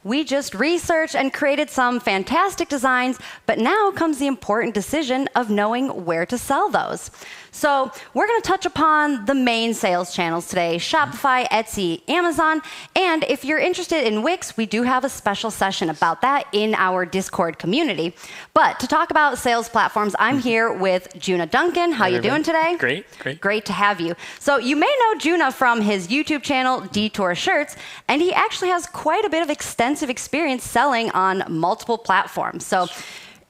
We just researched and created some fantastic designs, but now comes the important decision of knowing where to sell those. So we're going to touch upon the main sales channels today: Shopify, Etsy, Amazon. And if you're interested in Wix, we do have a special session about that in our Discord community. But to talk about sales platforms, I'm here with Juna. Duncan, how you doing today? Great. Great to have you. So you may know Juna from his YouTube channel, Detour Shirts, and he actually has quite a bit of extensive experience selling on multiple platforms. So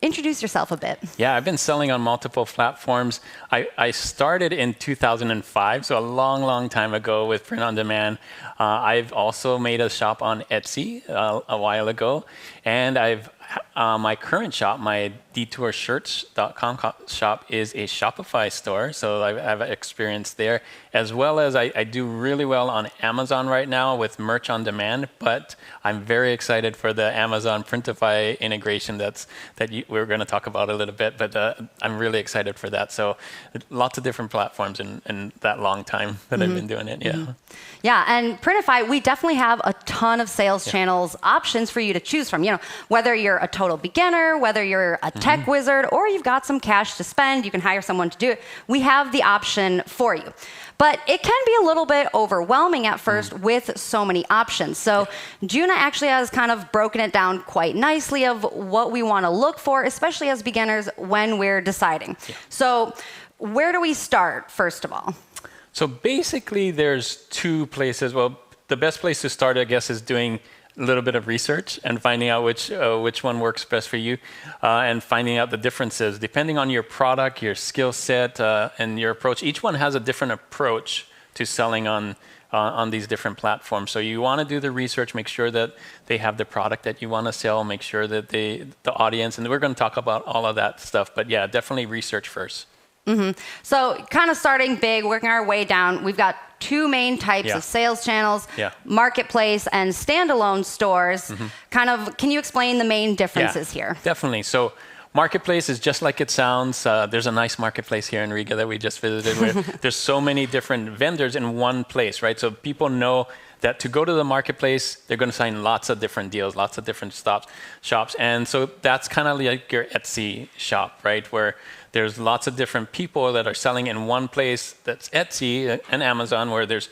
introduce yourself a bit. Yeah, I've been selling on multiple platforms. I started in 2005, so a long time ago with print on demand. I've also made a shop on Etsy a while ago, and my current shop, my detourshirts.com shop, is a Shopify store, so I have experience there, as well as I do really well on Amazon right now with merch on demand, but I'm very excited for the Amazon Printify integration we're going to talk about a little bit, but I'm really excited for that. So lots of different platforms in that long time that I've been doing it, Yeah, and Printify, we definitely have a ton of sales channels options for you to choose from. Whether you're a total beginner, whether you're a tech wizard, or you've got some cash to spend, you can hire someone to do it. We have the option for you. But it can be a little bit overwhelming at first with so many options. So Juna actually has kind of broken it down quite nicely of what we want to look for, especially as beginners when we're deciding. So where do we start, first of all? So basically, there's two places. Well, the best place to start, I guess, is doing a little bit of research and finding out which one works best for you, and finding out the differences depending on your product, your skill set, and your approach. Each one has a different approach to selling on these different platforms. So you want to do the research, make sure that they have the product that you want to sell, make sure that the audience, and we're going to talk about all of that stuff. But yeah, definitely research first. So kind of starting big, working our way down, we've got two main types of sales channels, marketplace and standalone stores. Can you explain the main differences here? Definitely. So marketplace is just like it sounds. There's a nice marketplace here in Riga that we just visited with. There's so many different vendors in one place, right? So people know that to go to the marketplace, they're going to sign lots of different deals, lots of different shops. And so that's kind of like your Etsy shop, right? Where there's lots of different people that are selling in one place. That's Etsy and Amazon, where there's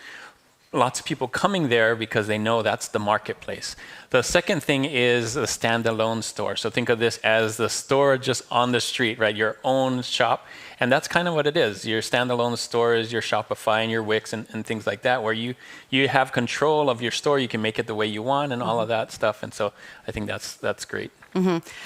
lots of people coming there because they know that's the marketplace. The second thing is a standalone store. So think of this as the store just on the street, right? Your own shop. And that's kind of what it is. Your standalone store is your Shopify and your Wix and things like that, where you have control of your store. You can make it the way you want and all of that stuff. And so I think that's great.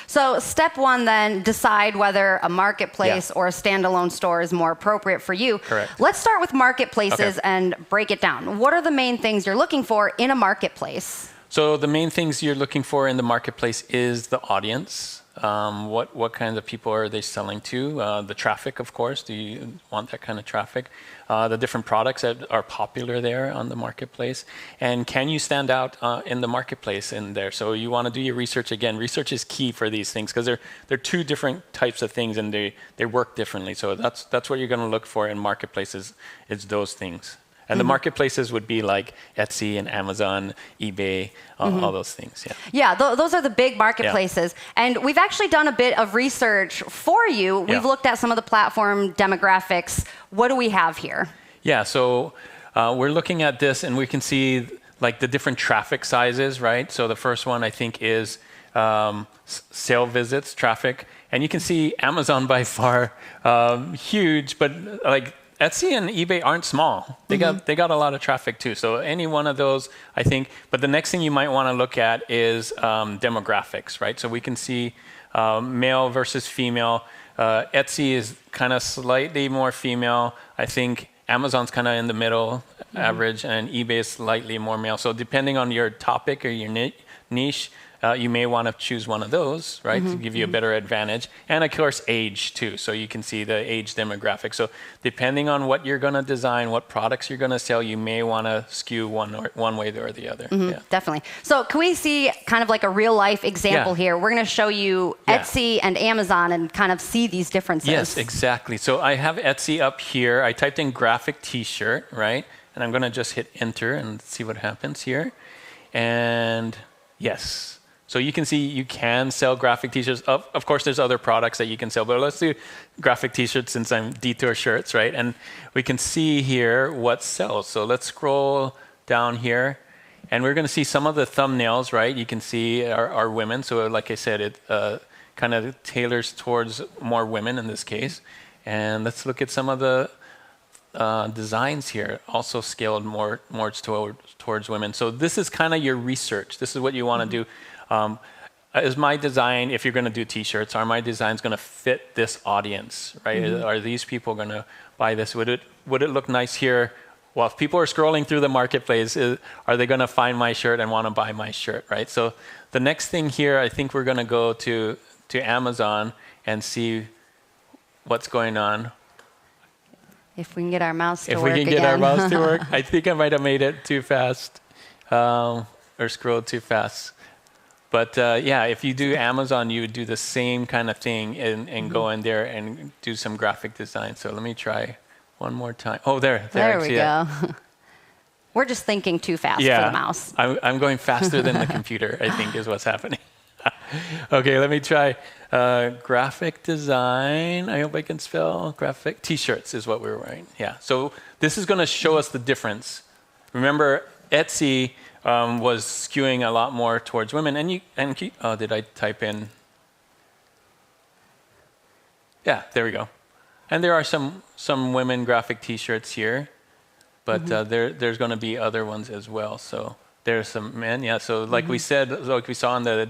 So step one then, decide whether a marketplace or a standalone store is more appropriate for you. Correct. Let's start with marketplaces and break it down. What are the main things you're looking for in a marketplace? So the main things you're looking for in the marketplace is the audience. What kinds of people are they selling to? The traffic, of course. Do you want that kind of traffic? The different products that are popular there on the marketplace. And can you stand out in the marketplace in there? So you want to do your research. Again, research is key for these things because they're two different types of things and they work differently. So that's what you're going to look for in marketplaces, is those things. And the marketplaces would be like Etsy and Amazon, eBay, all those things. Yeah, those are the big marketplaces. And we've actually done a bit of research for you. We've looked at some of the platform demographics. What do we have here? Yeah, so we're looking at this and we can see like the different traffic sizes, right? So the first one I think is sale visits, traffic. And you can see Amazon by far huge, but like Etsy and eBay aren't small. They got a lot of traffic too. So any one of those, I think. But the next thing you might want to look at is demographics, right? So we can see male versus female. Etsy is kind of slightly more female. I think Amazon's kind of in the middle average, and eBay is slightly more male. So depending on your topic or your niche, you may want to choose one of those, right, to give you a better advantage. And of course, age too. So you can see the age demographic. So depending on what you're going to design, what products you're going to sell, you may want to skew one way or the other. Definitely. So can we see kind of like a real life example here? We're going to show you Etsy and Amazon and kind of see these differences. Yes, exactly. So I have Etsy up here. I typed in graphic t-shirt, right? And I'm going to just hit enter and see what happens here. And Yes. So you can see you can sell graphic t-shirts. Of course, there's other products that you can sell, but let's do graphic t-shirts since I'm Detour Shirts, right? And we can see here what sells. So let's scroll down here, and we're going to see some of the thumbnails, right? You can see are women. So like I said, it kind of tailors towards more women in this case. And let's look at some of the designs here, also scaled more towards women. So this is kind of your research. This is what you want to do. Is my design, if you're going to do t-shirts, are my designs going to fit this audience, right? Are these people going to buy this? Would it look nice here? Well, if people are scrolling through the marketplace, are they going to find my shirt and want to buy my shirt, right? So the next thing here, I think we're going to go to Amazon and see what's going on. If we can get our mouse to work If we can again. get our mouse to work. I think I might have made it too fast or scrolled too fast. But yeah, if you do Amazon, you would do the same kind of thing and go in there and do some graphic design. So let me try one more time. Oh, there we go. We're just thinking too fast for the mouse. I'm going faster than the computer, I think is what's happening. Okay, let me try graphic design. I hope I can spell graphic. T-shirts is what we're wearing. Yeah, so this is going to show us the difference. Remember, Etsy was skewing a lot more towards women. Oh, did I type in? Yeah, there we go. And there are some women graphic T-shirts here, but there's going to be other ones as well. So there's some men. Yeah. So like we said, like we saw in the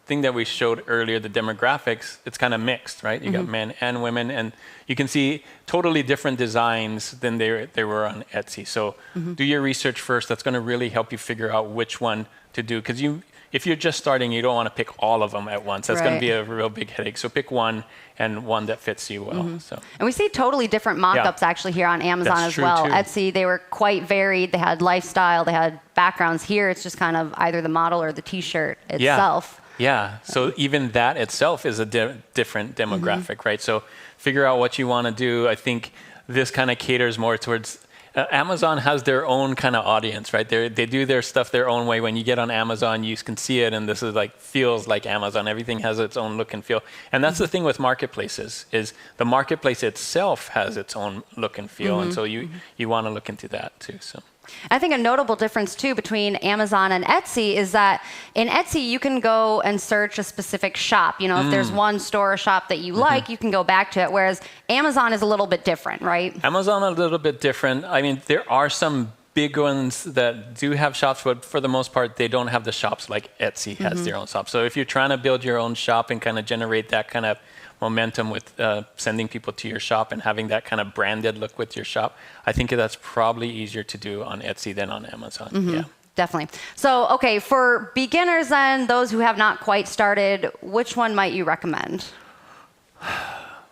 thing that we showed earlier, the demographics, it's kind of mixed, right? You got men and women, and you can see totally different designs than they were on Etsy. So do your research first. That's going to really help you figure out which one to do, because if you're just starting, you don't want to pick all of them at once. That's going to be a real big headache. So pick one, and one that fits you well. So. And we see totally different mock-ups actually here on Amazon as well. Too. Etsy, they were quite varied. They had lifestyle, they had backgrounds. Here, it's just kind of either the model or the T-shirt itself. Yeah, so even that itself is a different demographic, right? So figure out what you want to do. I think this kind of caters more towards... Amazon has their own kind of audience, right? They do their stuff their own way. When you get on Amazon, you can see it, and this is feels like Amazon. Everything has its own look and feel. And that's the thing with marketplaces, is the marketplace itself has its own look and feel. And so you want to look into that too, so... I think a notable difference, too, between Amazon and Etsy is that in Etsy, you can go and search a specific shop. You know, if there's one store or shop that you like, you can go back to it, whereas Amazon is a little bit different, right? Amazon a little bit different. I mean, there are some big ones that do have shops, but for the most part, they don't have the shops like Etsy has their own shop. So if you're trying to build your own shop and kind of generate that kind of momentum with sending people to your shop and having that kind of branded look with your shop, I think that's probably easier to do on Etsy than on Amazon. Yeah, definitely. So, okay, for beginners and those who have not quite started, which one might you recommend?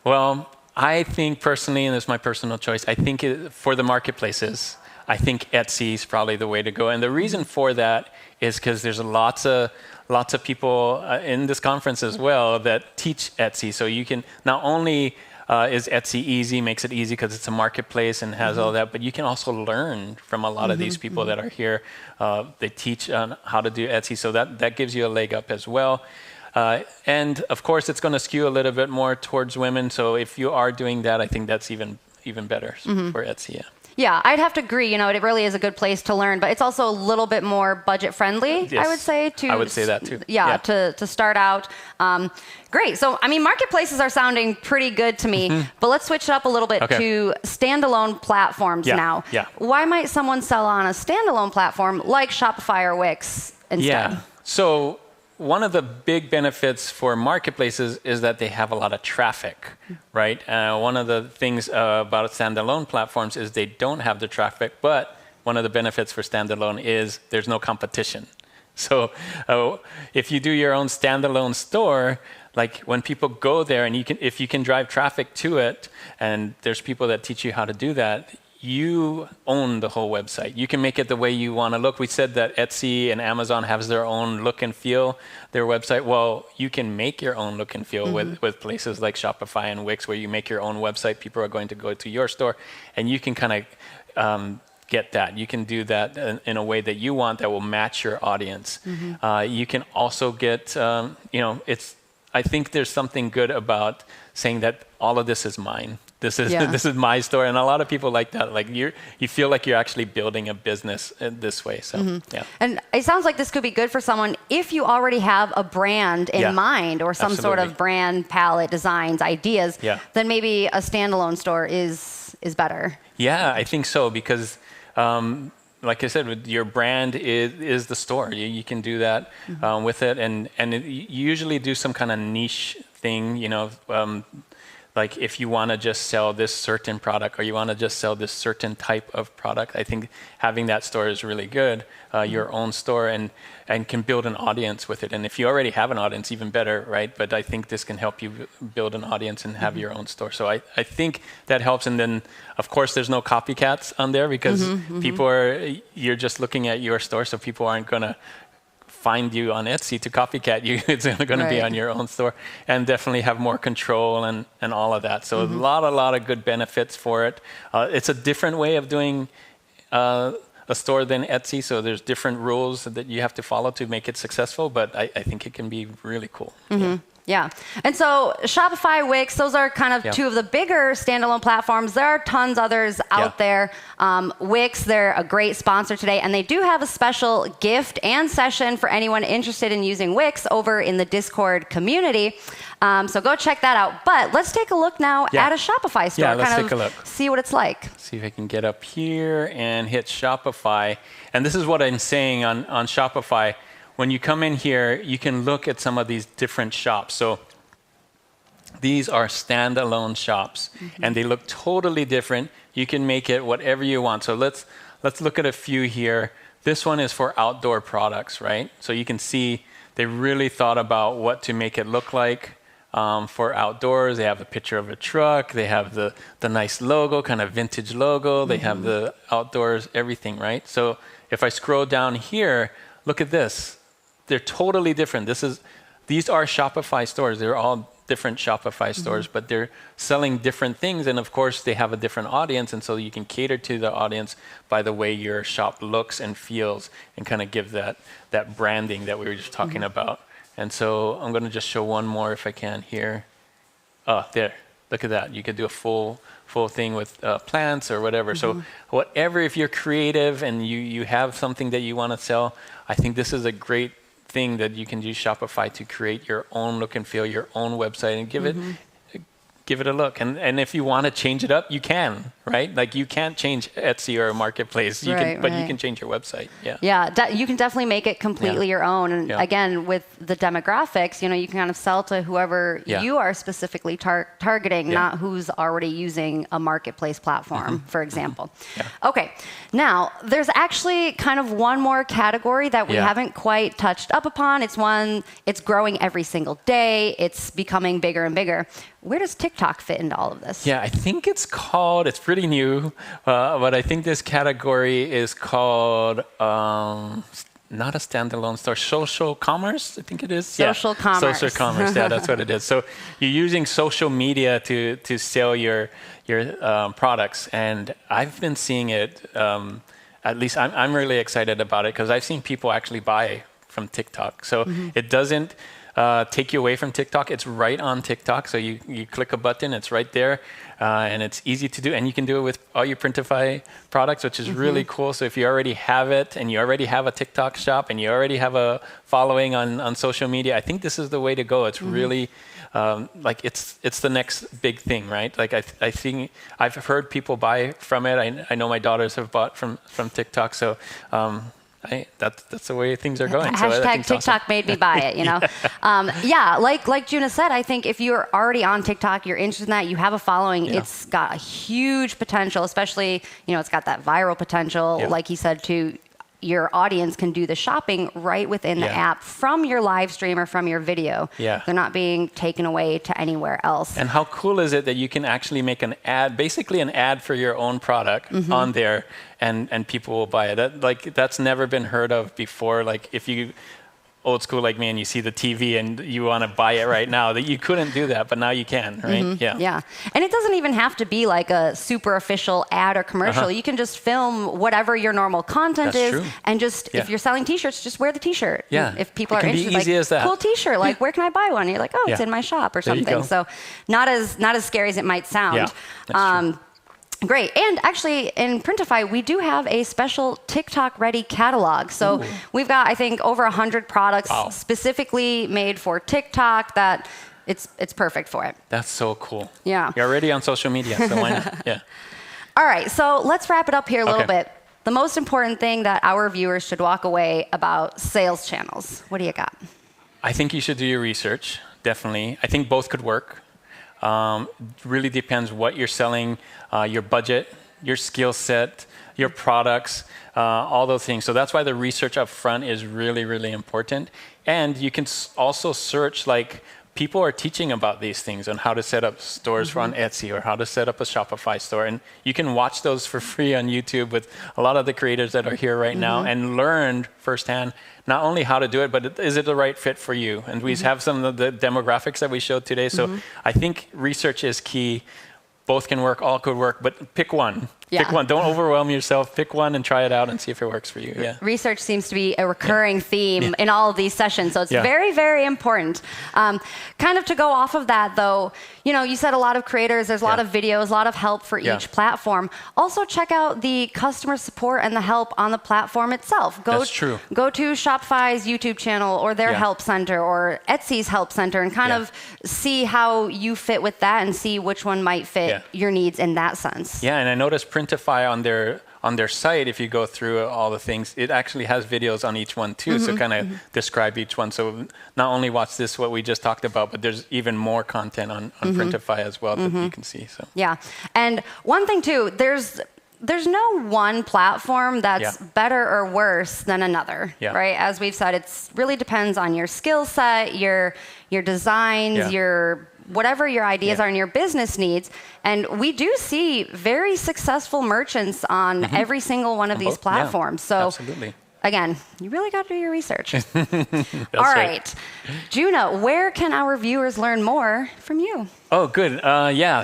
Well, I think personally, and this is my personal choice, I think for the marketplaces, I think Etsy is probably the way to go. And the reason for that is because there's lots of people in this conference as well that teach Etsy. So you can not only is Etsy easy, makes it easy because it's a marketplace and has all that, but you can also learn from a lot of these people that are here. They teach on how to do Etsy, so that gives you a leg up as well. And of course, it's going to skew a little bit more towards women. So if you are doing that, I think that's even better for Etsy. Yeah. Yeah, I'd have to agree. You know, it really is a good place to learn, but it's also a little bit more budget friendly, yes, I would say. I would say that too. Yeah. To start out. Great. So, I mean, marketplaces are sounding pretty good to me, but let's switch it up a little bit to standalone platforms now. Yeah. Why might someone sell on a standalone platform like Shopify or Wix instead? Yeah. So one of the big benefits for marketplaces is that they have a lot of traffic, right? One of the things about standalone platforms is they don't have the traffic, but one of the benefits for standalone is there's no competition. So if you do your own standalone store, like when people go there and if you can drive traffic to it, and there's people that teach you how to do that, you own the whole website. You can make it the way you want to look. We said that Etsy and Amazon has their own look and feel, their website. Well, you can make your own look and feel with places like Shopify and Wix, where you make your own website. People are going to go to your store, and you can kind of get that. You can do that in a way that you want that will match your audience. You can also get, I think there's something good about saying that all of this is mine. This is my store, and a lot of people like that. Like you feel like you're actually building a business this way. So yeah. And it sounds like this could be good for someone if you already have a brand in mind or some sort of brand palette, designs, ideas. Then maybe a standalone store is better. Yeah, I think so because. Like I said, your brand is the store. You can do that with it, and you usually do some kind of niche thing. Like if you want to just sell this certain product or you want to just sell this certain type of product, I think having that store is really good, your own store, and can build an audience with it. And if you already have an audience, even better, right? But I think this can help you build an audience and have your own store. So I think that helps. And then, of course, there's no copycats on there because you're just looking at your store, so people aren't going to find you on Etsy to copycat you. It's going to be on your own store, and definitely have more control and all of that. So a lot of good benefits for it. It's a different way of doing a store than Etsy, so there's different rules that you have to follow to make it successful, but I think it can be really cool. Yeah. And so Shopify, Wix, those are kind of two of the bigger standalone platforms. There are tons others out there. Wix, they're a great sponsor today, and they do have a special gift and session for anyone interested in using Wix over in the Discord community. So go check that out. But let's take a look now at a Shopify store. Yeah, let's take a look. See what it's like. See if I can get up here and hit Shopify. And this is what I'm saying on Shopify. When you come in here, you can look at some of these different shops. So these are standalone shops, and they look totally different. You can make it whatever you want. So let's look at a few here. This one is for outdoor products, right? So you can see they really thought about what to make it look like for outdoors. They have a picture of a truck. They have the nice logo, kind of vintage logo. They have the outdoors, everything, right? So if I scroll down here, look at this. They're totally different. These are Shopify stores. They're all different Shopify stores, but they're selling different things. And of course, they have a different audience. And so you can cater to the audience by the way your shop looks and feels and kind of give that branding that we were just talking about. And so I'm going to just show one more if I can here. Oh, there. Look at that. You could do a full thing with plants or whatever. So whatever, if you're creative and you have something that you want to sell, I think this is a great thing that you can use Shopify to create your own look and feel, your own website, and give it a look. And if you want to change it up, you can, right? Like you can't change Etsy or a marketplace, you can change your website. Yeah, you can definitely make it completely your own. And again, with the demographics, you can kind of sell to whoever you are specifically targeting, not who's already using a marketplace platform, for example. Okay, now there's actually kind of one more category that we haven't quite touched up upon. It's growing every single day. It's becoming bigger and bigger. Where does TikTok fit into all of this? Yeah, I think it's pretty new, but I think this category is called, not a standalone store, social commerce, I think it is. Social commerce. Social commerce, that's what it is. So you're using social media to sell your products. And I've been seeing it, at least I'm really excited about it because I've seen people actually buy from TikTok. So it doesn't take you away from TikTok. It's right on TikTok. So you click a button, it's right there, and it's easy to do. And you can do it with all your Printify products, which is really cool. So if you already have it and you already have a TikTok shop and you already have a following on social media, I think this is the way to go. It's really like it's the next big thing, right? Like I think I've heard people buy from it. I know my daughters have bought from TikTok. So that's the way things are going. Hashtag TikTok made me buy it, like Juna said, I think if you're already on TikTok, you're interested in that, you have a following, it's got a huge potential, especially, it's got that viral potential, like he said, too. Your audience can do the shopping right within the app from your live stream or from your video. They're not being taken away to anywhere else. And how cool is it that you can actually make an ad, basically an ad for your own product on there, and people will buy it. That's never been heard of before. Like if you old school like me and you see the TV and you want to buy it right now, that you couldn't do that, but now you can, right? Yeah. And it doesn't even have to be like a super official ad or commercial. You can just film whatever your normal content is, and just if you're selling T-shirts, just wear the T-shirt. Yeah. If people it are can interested, be easy like, as that. cool T-shirt, like where can I buy one? And you're like, oh, it's in my shop or something. So not as scary as it might sound. Yeah, that's true. Great. And actually, in Printify, we do have a special TikTok-ready catalog. So we've got, I think, over 100 products specifically made for TikTok that it's perfect for it. That's so cool. Yeah. You're already on social media, so why not? Yeah. All right. So let's wrap it up here a little bit. The most important thing that our viewers should walk away about sales channels. What do you got? I think you should do your research, definitely. I think both could work. Really depends what you're selling, your budget, your skill set, your products, all those things. So that's why the research up front is really, really important. And you can also search, like, people are teaching about these things on how to set up stores on Etsy or how to set up a Shopify store. And you can watch those for free on YouTube with a lot of the creators that are here right now and learn firsthand not only how to do it, but is it the right fit for you? And we have some of the demographics that we showed today. So I think research is key. Both can work, all could work, but pick one. Pick one. Don't overwhelm yourself. Pick one and try it out and see if it works for you. Yeah. Research seems to be a recurring theme in all of these sessions, so it's very, very important. Kind of to go off of that, though, you said a lot of creators, there's a lot of videos, a lot of help for each platform. Also, check out the customer support and the help on the platform itself. That's true. Go to Shopify's YouTube channel or their help center or Etsy's help center and kind of see how you fit with that and see which one might fit your needs in that sense. Yeah, and I noticed Printify on their site, if you go through all the things, it actually has videos on each one too, so kind of describe each one. So not only watch this, what we just talked about, but there's even more content on Printify as well that you can see. So yeah, and one thing too, there's no one platform that's better or worse than another, right? As we've said, it really depends on your skill set, your designs, your whatever your ideas are and your business needs. And we do see very successful merchants on every single one of these platforms. So again, you really got to do your research. All right. Juna, where can our viewers learn more from you? Oh, good.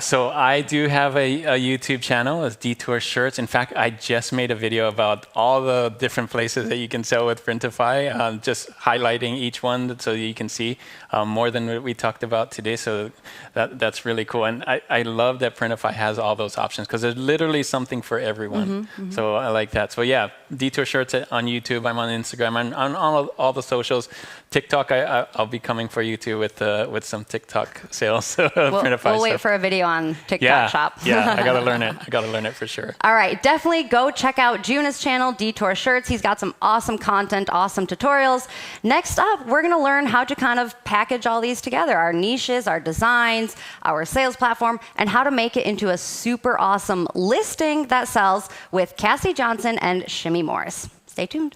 So I do have a YouTube channel. It's Detour Shirts. In fact, I just made a video about all the different places that you can sell with Printify, just highlighting each one so you can see more than what we talked about today. So that's really cool. And I love that Printify has all those options because there's literally something for everyone. So I like that. So yeah, Detour Shirts on YouTube. I'm on Instagram and on all the socials. TikTok, I'll be coming for you too with some TikTok sales. We'll wait for a video on TikTok Shop. I gotta learn it. I gotta learn it for sure. All right, definitely go check out Juna's channel, Detour Shirts. He's got some awesome content, awesome tutorials. Next up, we're gonna learn how to kind of package all these together, our niches, our designs, our sales platform, and how to make it into a super awesome listing that sells with Cassie Johnson and Shimmy Morris. Stay tuned.